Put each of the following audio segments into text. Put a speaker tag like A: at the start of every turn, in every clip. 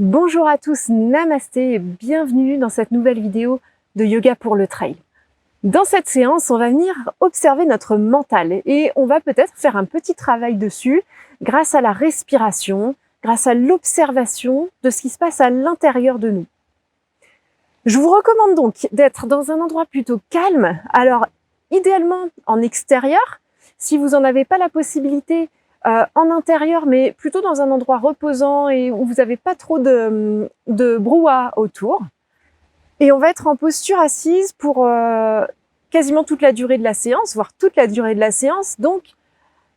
A: Bonjour à tous, namasté et bienvenue dans cette nouvelle vidéo de yoga pour le trail. Dans cette séance, on va venir observer notre mental et on va peut-être faire un petit travail dessus grâce à la respiration, grâce à l'observation de ce qui se passe à l'intérieur de nous. Je vous recommande donc d'être dans un endroit plutôt calme, alors idéalement en extérieur, si vous n'en avez pas la possibilité en intérieur, mais plutôt dans un endroit reposant et où vous n'avez pas trop de brouhaha autour. Et on va être en posture assise pour quasiment toute la durée de la séance, voire toute la durée de la séance. Donc,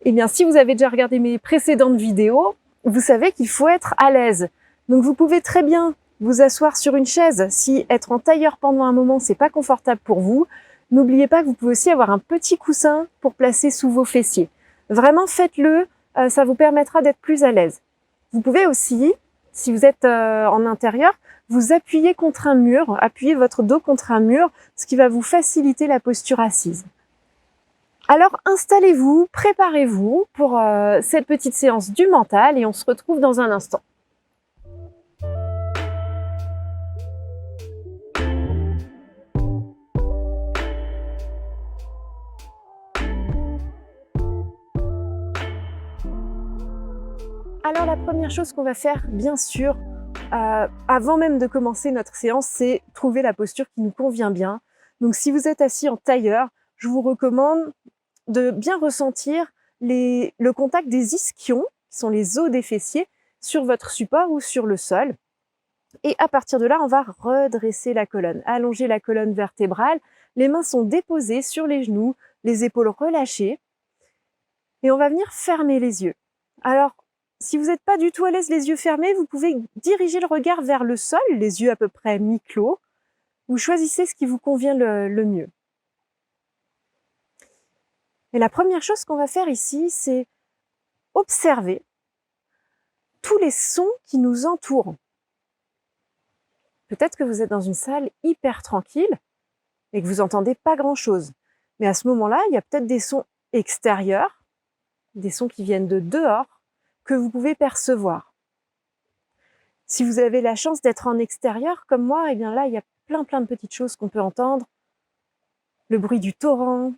A: eh bien, si vous avez déjà regardé mes précédentes vidéos, vous savez qu'il faut être à l'aise. Donc, vous pouvez très bien vous asseoir sur une chaise. Si être en tailleur pendant un moment, c'est pas confortable pour vous, n'oubliez pas que vous pouvez aussi avoir un petit coussin pour placer sous vos fessiers. Vraiment, faites-le, ça vous permettra d'être plus à l'aise. Vous pouvez aussi, si vous êtes en intérieur, vous appuyer contre un mur, appuyer votre dos contre un mur, ce qui va vous faciliter la posture assise. Alors installez-vous, préparez-vous pour cette petite séance du mental et on se retrouve dans un instant. Alors la première chose qu'on va faire, bien sûr, avant même de commencer notre séance, c'est trouver la posture qui nous convient bien. Donc si vous êtes assis en tailleur, je vous recommande de bien ressentir le contact des ischions, qui sont les os des fessiers, sur votre support ou sur le sol. Et à partir de là, on va redresser la colonne, allonger la colonne vertébrale. Les mains sont déposées sur les genoux, les épaules relâchées. Et on va venir fermer les yeux. Alors, si vous n'êtes pas du tout à l'aise les yeux fermés, vous pouvez diriger le regard vers le sol, les yeux à peu près mi-clos. Vous choisissez ce qui vous convient le mieux. Et la première chose qu'on va faire ici, c'est observer tous les sons qui nous entourent. Peut-être que vous êtes dans une salle hyper tranquille et que vous n'entendez pas grand-chose. Mais à ce moment-là, il y a peut-être des sons extérieurs, des sons qui viennent de dehors, que vous pouvez percevoir. Si vous avez la chance d'être en extérieur comme moi, eh bien là, il y a plein de petites choses qu'on peut entendre. Le bruit du torrent,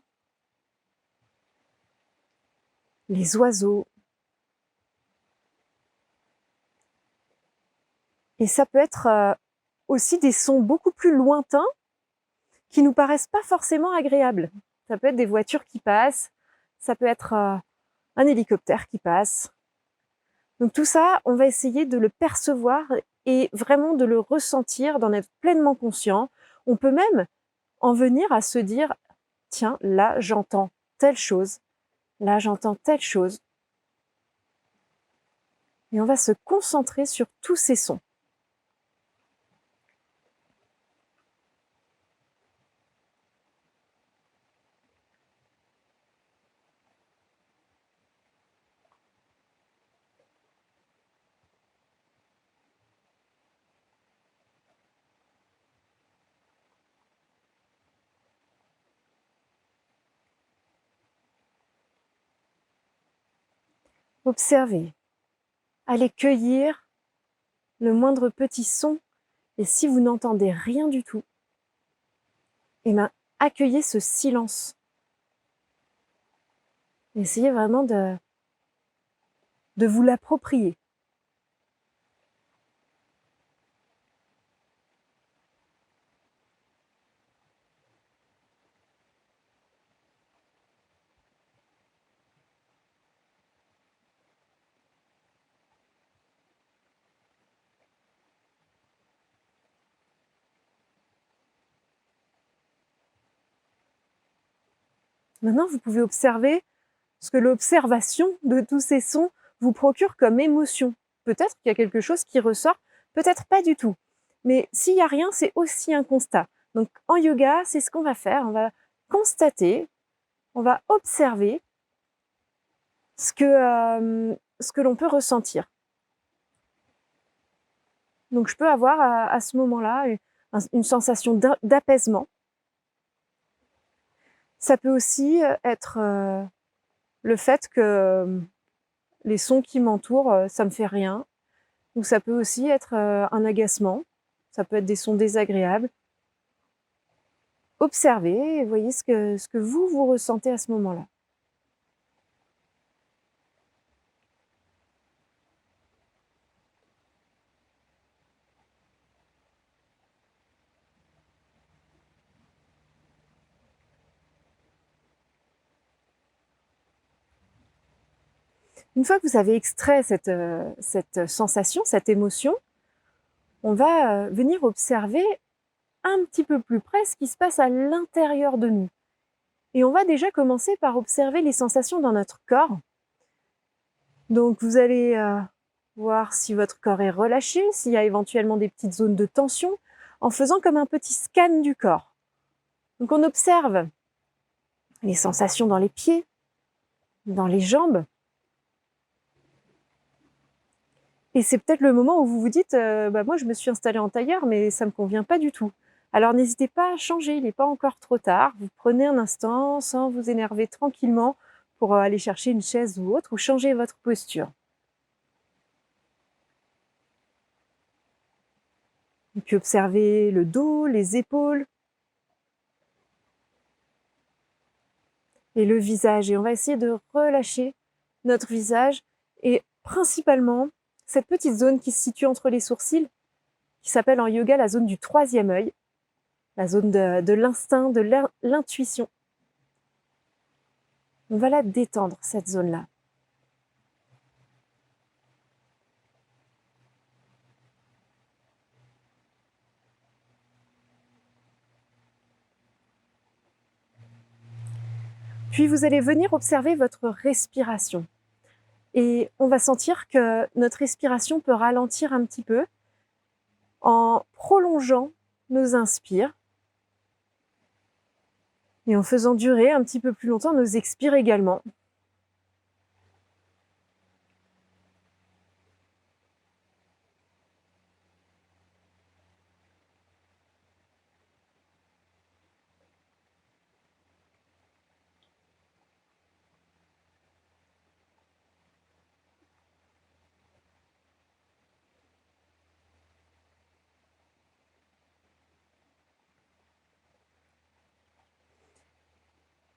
A: les oiseaux. Et ça peut être aussi des sons beaucoup plus lointains qui nous paraissent pas forcément agréables. Ça peut être des voitures qui passent, ça peut être un hélicoptère qui passe. Donc tout ça, on va essayer de le percevoir et vraiment de le ressentir, d'en être pleinement conscient. On peut même en venir à se dire, tiens, là, j'entends telle chose, là, j'entends telle chose. Et on va se concentrer sur tous ces sons. Observez, allez cueillir le moindre petit son et si vous n'entendez rien du tout, eh bien, accueillez ce silence. Essayez vraiment de vous l'approprier. Maintenant, vous pouvez observer ce que l'observation de tous ces sons vous procure comme émotion. Peut-être qu'il y a quelque chose qui ressort, peut-être pas du tout. Mais s'il n'y a rien, c'est aussi un constat. Donc en yoga, c'est ce qu'on va faire. On va constater, on va observer ce que l'on peut ressentir. Donc je peux avoir à ce moment-là une sensation d'apaisement. Ça peut aussi être le fait que les sons qui m'entourent, ça me fait rien. ou ça peut aussi être un agacement, ça peut être des sons désagréables. Observez et voyez ce que vous ressentez à ce moment-là. Une fois que vous avez extrait cette sensation, cette émotion, on va venir observer un petit peu plus près ce qui se passe à l'intérieur de nous. Et on va déjà commencer par observer les sensations dans notre corps. Donc vous allez voir si votre corps est relâché, s'il y a éventuellement des petites zones de tension, en faisant comme un petit scan du corps. Donc on observe les sensations dans les pieds, dans les jambes. Et c'est peut-être le moment où vous vous dites moi je me suis installée en tailleur mais ça me convient pas du tout. Alors n'hésitez pas à changer, il n'est pas encore trop tard. Vous prenez un instant sans vous énerver tranquillement pour aller chercher une chaise ou autre ou changer votre posture. Et puis observez le dos, les épaules et le visage. Et on va essayer de relâcher notre visage et principalement cette petite zone qui se situe entre les sourcils, qui s'appelle en yoga la zone du troisième œil, la zone de l'instinct, de l'intuition. On va la détendre, cette zone-là. Puis vous allez venir observer votre respiration. Et on va sentir que notre respiration peut ralentir un petit peu en prolongeant nos inspires et en faisant durer un petit peu plus longtemps nos expires également.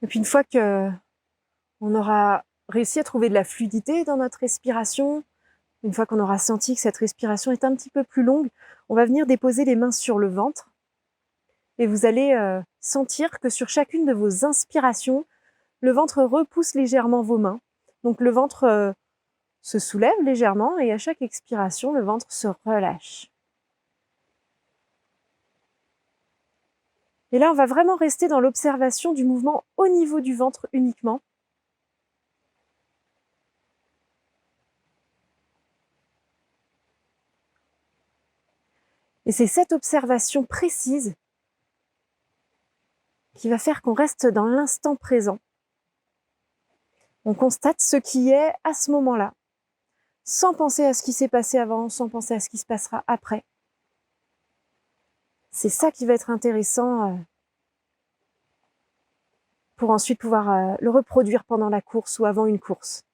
A: Et puis une fois que on aura réussi à trouver de la fluidité dans notre respiration, une fois qu'on aura senti que cette respiration est un petit peu plus longue, on va venir déposer les mains sur le ventre et vous allez sentir que sur chacune de vos inspirations, le ventre repousse légèrement vos mains. Donc le ventre se soulève légèrement et à chaque expiration, le ventre se relâche. Et là, on va vraiment rester dans l'observation du mouvement au niveau du ventre uniquement. Et c'est cette observation précise qui va faire qu'on reste dans l'instant présent. On constate ce qui est à ce moment-là, sans penser à ce qui s'est passé avant, sans penser à ce qui se passera après. C'est ça qui va être intéressant pour ensuite pouvoir le reproduire pendant la course ou avant une course.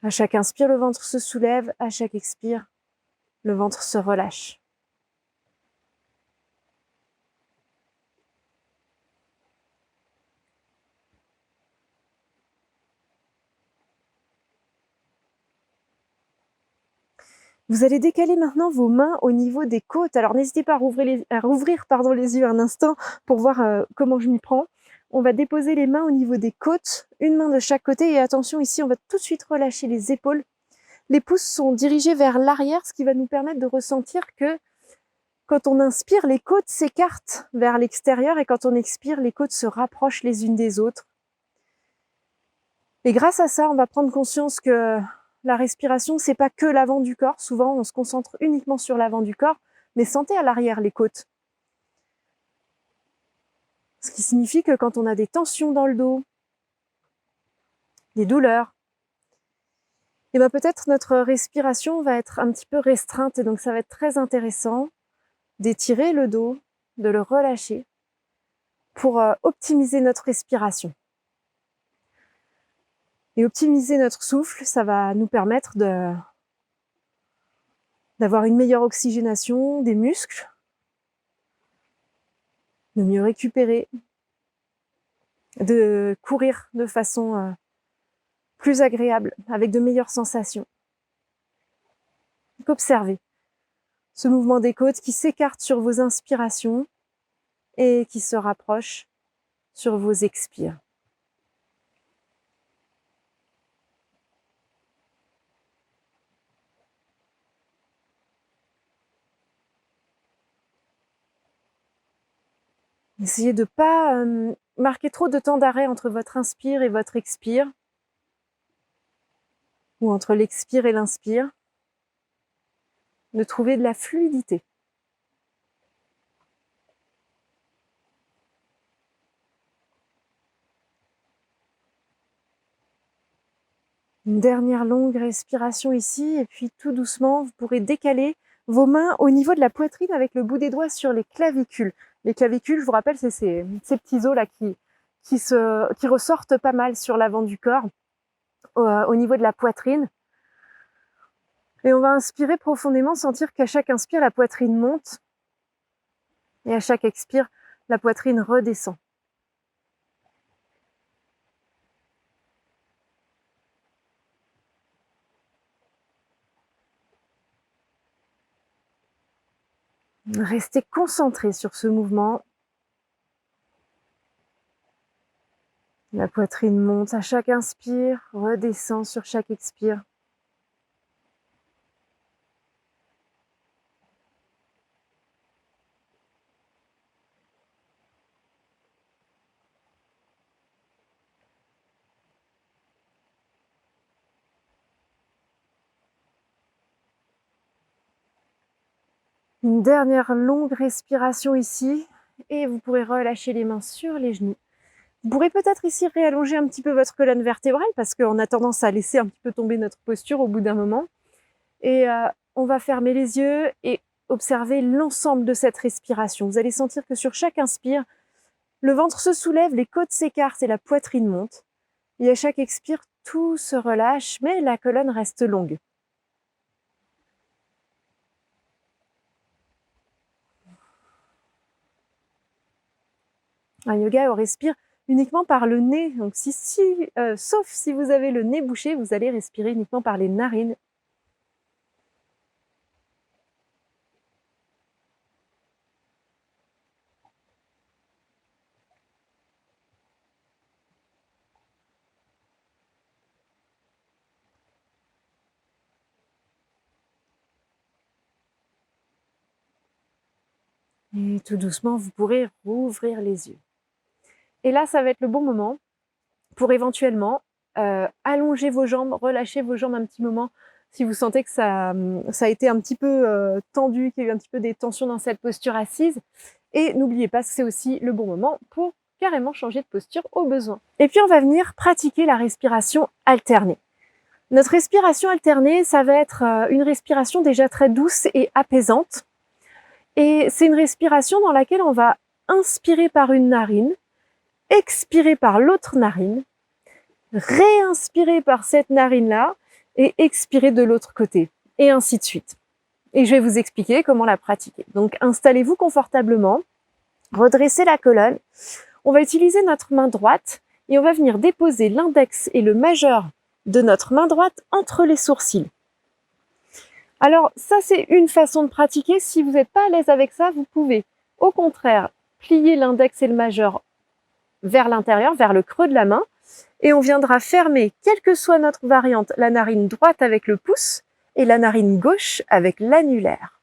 A: À chaque inspire, le ventre se soulève, à chaque expire, le ventre se relâche. Vous allez décaler maintenant vos mains au niveau des côtes. Alors n'hésitez pas à rouvrir les yeux un instant pour voir comment je m'y prends. On va déposer les mains au niveau des côtes, une main de chaque côté. Et attention, ici, on va tout de suite relâcher les épaules. Les pouces sont dirigés vers l'arrière, ce qui va nous permettre de ressentir que quand on inspire, les côtes s'écartent vers l'extérieur et quand on expire, les côtes se rapprochent les unes des autres. Et grâce à ça, on va prendre conscience que la respiration, c'est pas que l'avant du corps. Souvent, on se concentre uniquement sur l'avant du corps, mais sentez à l'arrière les côtes. Ce qui signifie que quand on a des tensions dans le dos, des douleurs, et ben peut-être notre respiration va être un petit peu restreinte et donc ça va être très intéressant d'étirer le dos, de le relâcher pour optimiser notre respiration. Et optimiser notre souffle, ça va nous permettre d'avoir une meilleure oxygénation des muscles, de mieux récupérer, de courir de façon plus agréable, avec de meilleures sensations. Donc observez ce mouvement des côtes qui s'écarte sur vos inspirations et qui se rapproche sur vos expires. Essayez de ne pas marquer trop de temps d'arrêt entre votre inspire et votre expire, ou entre l'expire et l'inspire, de trouver de la fluidité. Une dernière longue respiration ici, et puis tout doucement, vous pourrez décaler vos mains au niveau de la poitrine avec le bout des doigts sur les clavicules. Les clavicules, je vous rappelle, c'est ces petits os là qui ressortent pas mal sur l'avant du corps, au niveau de la poitrine. Et on va inspirer profondément, sentir qu'à chaque inspire, la poitrine monte, et à chaque expire, la poitrine redescend. Restez concentré sur ce mouvement. La poitrine monte à chaque inspire, redescend sur chaque expire. Une dernière longue respiration ici, et vous pourrez relâcher les mains sur les genoux. Vous pourrez peut-être ici réallonger un petit peu votre colonne vertébrale, parce qu'on a tendance à laisser un petit peu tomber notre posture au bout d'un moment. Et on va fermer les yeux et observer l'ensemble de cette respiration. Vous allez sentir que sur chaque inspire, le ventre se soulève, les côtes s'écartent et la poitrine monte. Et à chaque expire, tout se relâche, mais la colonne reste longue. Un yoga, on respire uniquement par le nez. Donc sauf si vous avez le nez bouché, vous allez respirer uniquement par les narines. Et tout doucement, vous pourrez rouvrir les yeux. Et là, ça va être le bon moment pour éventuellement allonger vos jambes, relâcher vos jambes un petit moment si vous sentez que ça a été un petit peu tendu, qu'il y a eu un petit peu des tensions dans cette posture assise. Et n'oubliez pas que c'est aussi le bon moment pour carrément changer de posture au besoin. Et puis on va venir pratiquer la respiration alternée. Notre respiration alternée, ça va être une respiration déjà très douce et apaisante. Et c'est une respiration dans laquelle on va inspirer par une narine, expirer par l'autre narine, réinspirer par cette narine-là et expirer de l'autre côté, et ainsi de suite. Et je vais vous expliquer comment la pratiquer. Donc installez-vous confortablement, redressez la colonne, on va utiliser notre main droite et on va venir déposer l'index et le majeur de notre main droite entre les sourcils. Alors ça, c'est une façon de pratiquer. Si vous n'êtes pas à l'aise avec ça, vous pouvez au contraire plier l'index et le majeur vers l'intérieur, vers le creux de la main, et on viendra fermer, quelle que soit notre variante, la narine droite avec le pouce et la narine gauche avec l'annulaire.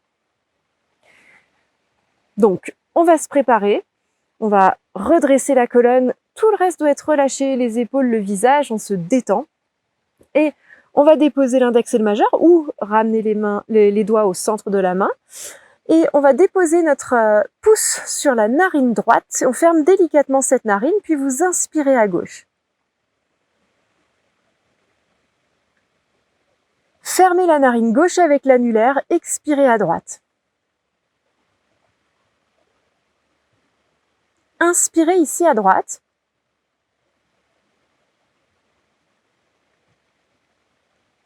A: Donc, on va se préparer, on va redresser la colonne, tout le reste doit être relâché, les épaules, le visage, on se détend, et on va déposer l'index et le majeur ou ramener les doigts au centre de la main. Et on va déposer notre pouce sur la narine droite. On ferme délicatement cette narine, puis vous inspirez à gauche. Fermez la narine gauche avec l'annulaire, expirez à droite. Inspirez ici à droite.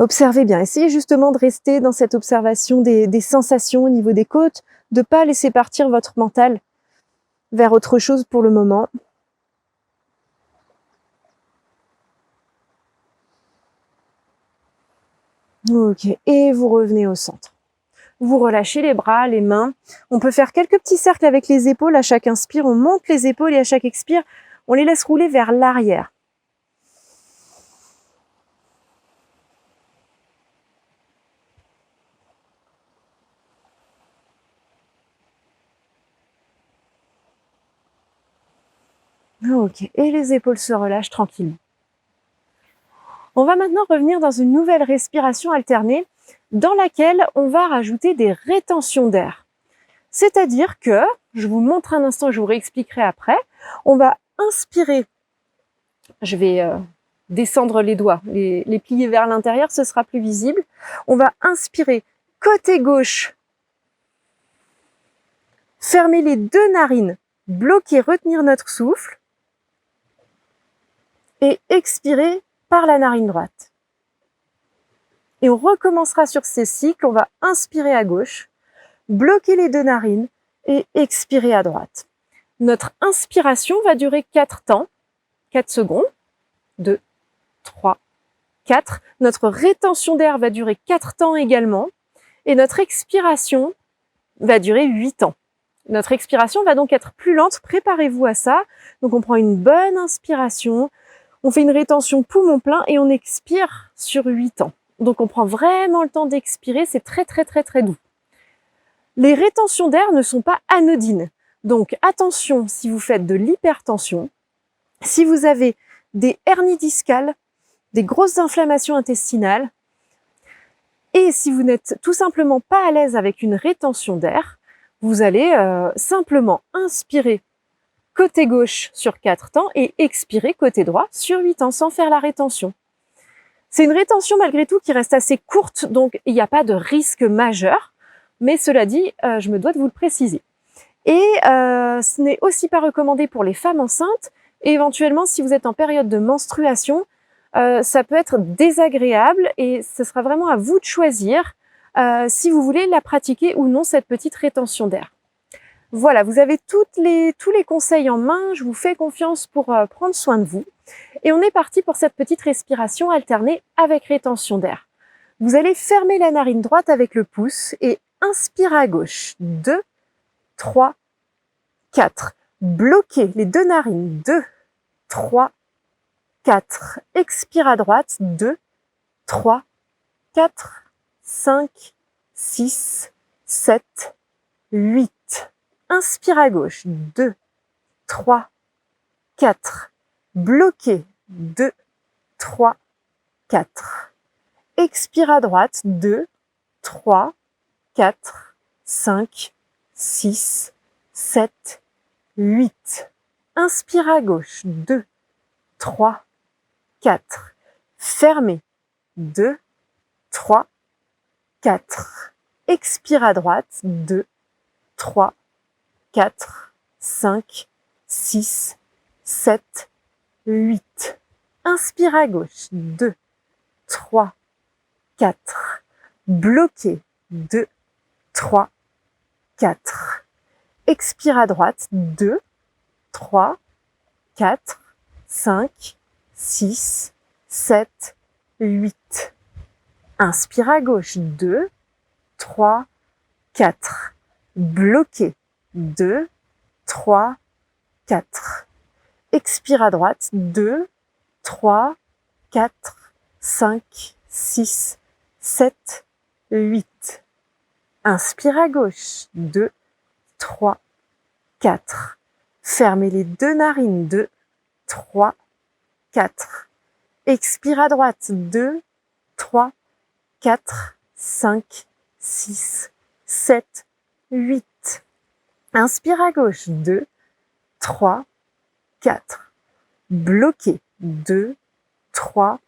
A: Observez bien, essayez justement de rester dans cette observation des sensations au niveau des côtes, de ne pas laisser partir votre mental vers autre chose pour le moment. Ok, et vous revenez au centre. Vous relâchez les bras, les mains. On peut faire quelques petits cercles avec les épaules. À chaque inspire, on monte les épaules et à chaque expire, on les laisse rouler vers l'arrière. Ok, et les épaules se relâchent tranquillement. On va maintenant revenir dans une nouvelle respiration alternée dans laquelle on va rajouter des rétentions d'air. C'est-à-dire que, je vous montre un instant et je vous réexpliquerai après, on va inspirer, je vais descendre les doigts, les plier vers l'intérieur, ce sera plus visible. On va inspirer côté gauche, fermer les deux narines, bloquer, retenir notre souffle et expirer par la narine droite. Et on recommencera sur ces cycles, on va inspirer à gauche, bloquer les deux narines et expirer à droite. Notre inspiration va durer 4 temps, 4 secondes, 2, 3, 4. Notre rétention d'air va durer 4 temps également et notre expiration va durer 8 temps. Notre expiration va donc être plus lente, préparez-vous à ça. Donc on prend une bonne inspiration, on fait une rétention poumon plein et on expire sur 8 temps. Donc on prend vraiment le temps d'expirer, c'est très très très très doux. Les rétentions d'air ne sont pas anodines. Donc attention si vous faites de l'hypertension, si vous avez des hernies discales, des grosses inflammations intestinales, et si vous n'êtes tout simplement pas à l'aise avec une rétention d'air, vous allez simplement inspirer côté gauche sur 4 temps et expirer côté droit sur 8 temps sans faire la rétention. C'est une rétention malgré tout qui reste assez courte, donc il n'y a pas de risque majeur, mais cela dit, je me dois de vous le préciser. Et ce n'est aussi pas recommandé pour les femmes enceintes, et éventuellement si vous êtes en période de menstruation, ça peut être désagréable et ce sera vraiment à vous de choisir si vous voulez la pratiquer ou non, cette petite rétention d'air. Voilà, vous avez tous les conseils en main, je vous fais confiance pour prendre soin de vous. Et on est parti pour cette petite respiration alternée avec rétention d'air. Vous allez fermer la narine droite avec le pouce et inspire à gauche. 2, 3, 4. Bloquez les deux narines. 2, 3, 4. Expire à droite. 2, 3, 4, 5, 6, 7, 8. Inspire à gauche. 2, 3, 4. Bloquez. 2, 3, 4. Expire à droite. 2, 3, 4, 5, 6, 7, 8. Inspire à gauche. 2, 3, 4. Fermez. 2, 3, 4. Expire à droite. 2, 3, 4, 5, 6, 7, 8. Inspire à gauche. 2, 3, 4. Bloquez. 2, 3, 4. Expire à droite. 2, 3, 4, 5, 6, 7, 8. Inspire à gauche. 2, 3, 4. Bloquez. 2, 3, 4. Expire à droite. 2, 3, 4, 5, 6, 7, 8. Inspire à gauche. 2, 3, 4. Fermez les deux narines. 2, 3, 4. Expire à droite. 2, 3, 4, 5, 6, 7, 8. Inspire à gauche. 2, 3, 4. Bloquez. 2, 3,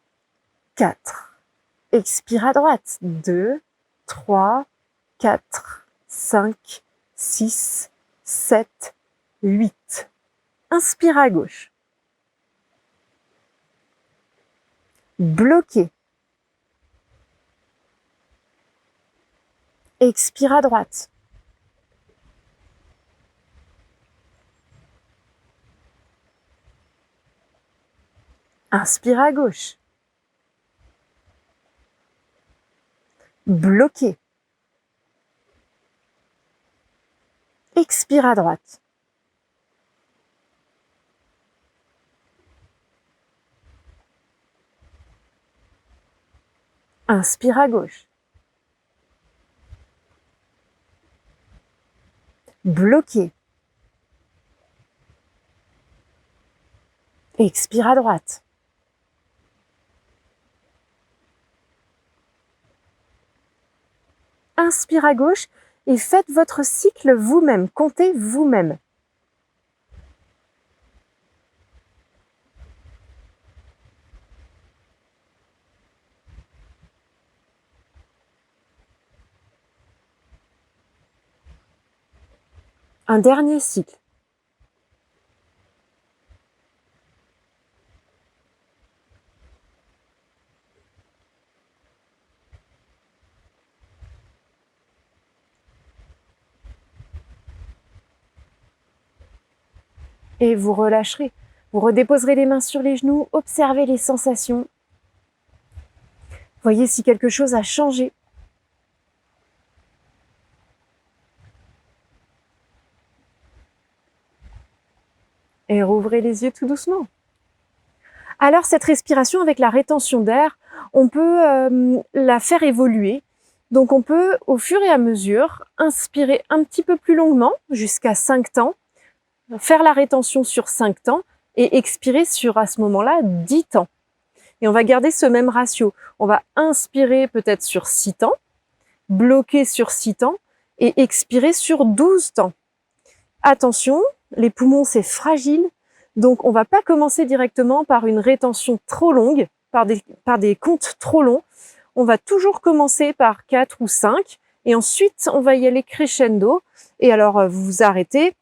A: 4. Expire à droite. 2, 3, 4, 5, 6, 7, 8. Inspire à gauche. Bloquez. Expire à droite. Inspire à gauche. Bloqué. Expire à droite. Inspire à gauche. Bloqué. Expire à droite. Inspire à gauche et faites votre cycle vous-même, comptez vous-même. Un dernier cycle. Et vous relâcherez. Vous redéposerez les mains sur les genoux, observez les sensations. Voyez si quelque chose a changé. Et rouvrez les yeux tout doucement. Alors cette respiration avec la rétention d'air, on peut la faire évoluer. Donc on peut, au fur et à mesure, inspirer un petit peu plus longuement, jusqu'à 5 temps, faire la rétention sur 5 temps et expirer sur, à ce moment-là, 10 temps. Et on va garder ce même ratio. On va inspirer peut-être sur 6 temps, bloquer sur 6 temps et expirer sur 12 temps. Attention, les poumons c'est fragile, donc on va pas commencer directement par une rétention trop longue, par des comptes trop longs. On va toujours commencer par 4 ou 5 et ensuite on va y aller crescendo. Et alors vous vous arrêtez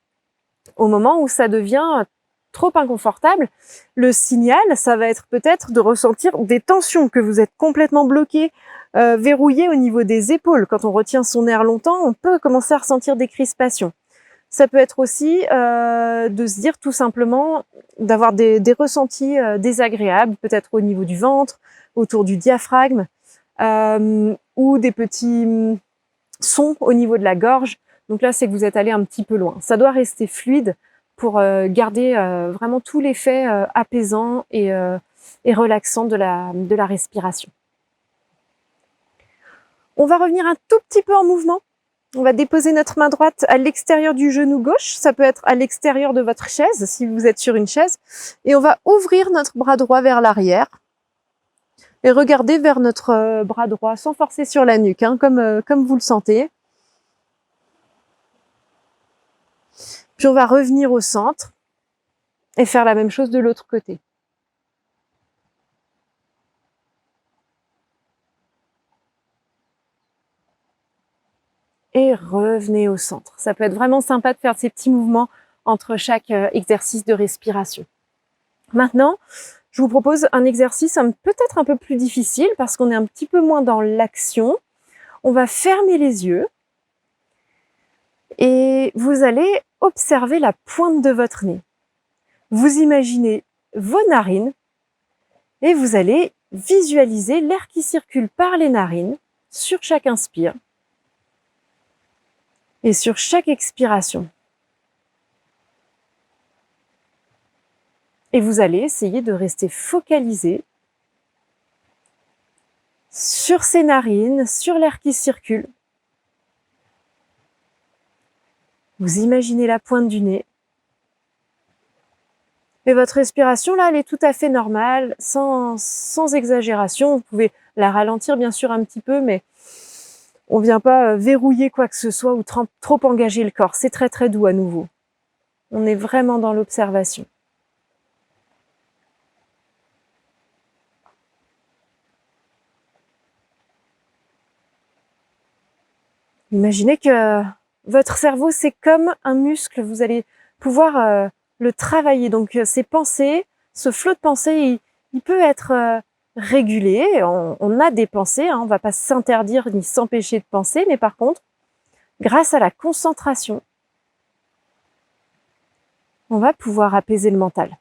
A: au moment où ça devient trop inconfortable. Le signal, ça va être peut-être de ressentir des tensions, que vous êtes complètement bloqué, verrouillé au niveau des épaules. Quand on retient son air longtemps, on peut commencer à ressentir des crispations. Ça peut être aussi de se dire tout simplement, d'avoir des ressentis désagréables, peut-être au niveau du ventre, autour du diaphragme, ou des petits sons au niveau de la gorge. Donc là, c'est que vous êtes allé un petit peu loin. Ça doit rester fluide pour garder vraiment tout l'effet apaisant et relaxant de la respiration. On va revenir un tout petit peu en mouvement. On va déposer notre main droite à l'extérieur du genou gauche. Ça peut être à l'extérieur de votre chaise, si vous êtes sur une chaise. Et on va ouvrir notre bras droit vers l'arrière. Et regarder vers notre bras droit sans forcer sur la nuque, hein, comme vous le sentez. Puis on va revenir au centre et faire la même chose de l'autre côté. Et revenez au centre. Ça peut être vraiment sympa de faire ces petits mouvements entre chaque exercice de respiration. Maintenant, je vous propose un exercice peut-être un peu plus difficile parce qu'on est un petit peu moins dans l'action. On va fermer les yeux et vous allez observer la pointe de votre nez. Vous imaginez vos narines et vous allez visualiser l'air qui circule par les narines sur chaque inspire et sur chaque expiration. Et vous allez essayer de rester focalisé sur ces narines, sur l'air qui circule. Vous imaginez la pointe du nez. Et votre respiration, là, elle est tout à fait normale, sans exagération. Vous pouvez la ralentir, bien sûr, un petit peu, mais on ne vient pas verrouiller quoi que ce soit ou trop engager le corps. C'est très, très doux à nouveau. On est vraiment dans l'observation. Imaginez que votre cerveau, c'est comme un muscle. Vous allez pouvoir le travailler. Donc, ces pensées, ce flot de pensées, il peut être régulé. On a des pensées, hein, on ne va pas s'interdire ni s'empêcher de penser, mais par contre, grâce à la concentration, on va pouvoir apaiser le mental.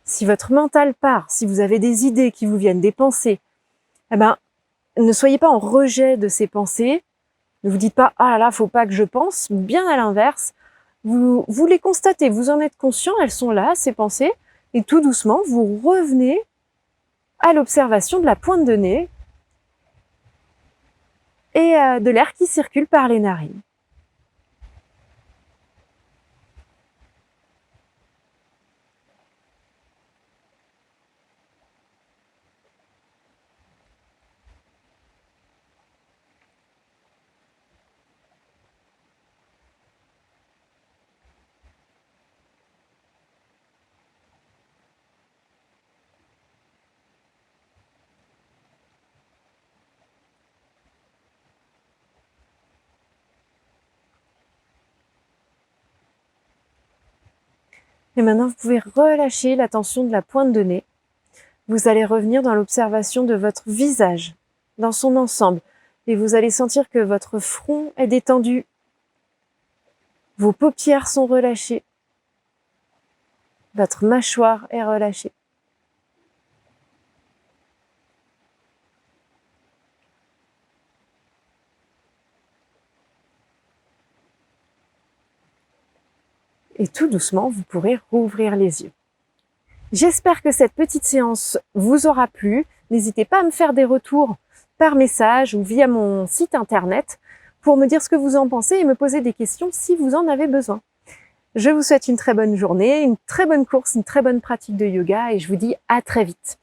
A: Si votre mental part, si vous avez des idées qui vous viennent, des pensées, eh ben, ne soyez pas en rejet de ces pensées. Ne vous dites pas « Ah là là, faut pas que je pense », bien à l'inverse. Vous les constatez, vous en êtes conscient, elles sont là, ces pensées, et tout doucement, vous revenez à l'observation de la pointe de nez et de l'air qui circule par les narines. Et maintenant, vous pouvez relâcher la tension de la pointe de nez. Vous allez revenir dans l'observation de votre visage, dans son ensemble. Et vous allez sentir que votre front est détendu. Vos paupières sont relâchées. Votre mâchoire est relâchée. Et tout doucement, vous pourrez rouvrir les yeux. J'espère que cette petite séance vous aura plu. N'hésitez pas à me faire des retours par message ou via mon site internet pour me dire ce que vous en pensez et me poser des questions si vous en avez besoin. Je vous souhaite une très bonne journée, une très bonne course, une très bonne pratique de yoga et je vous dis à très vite.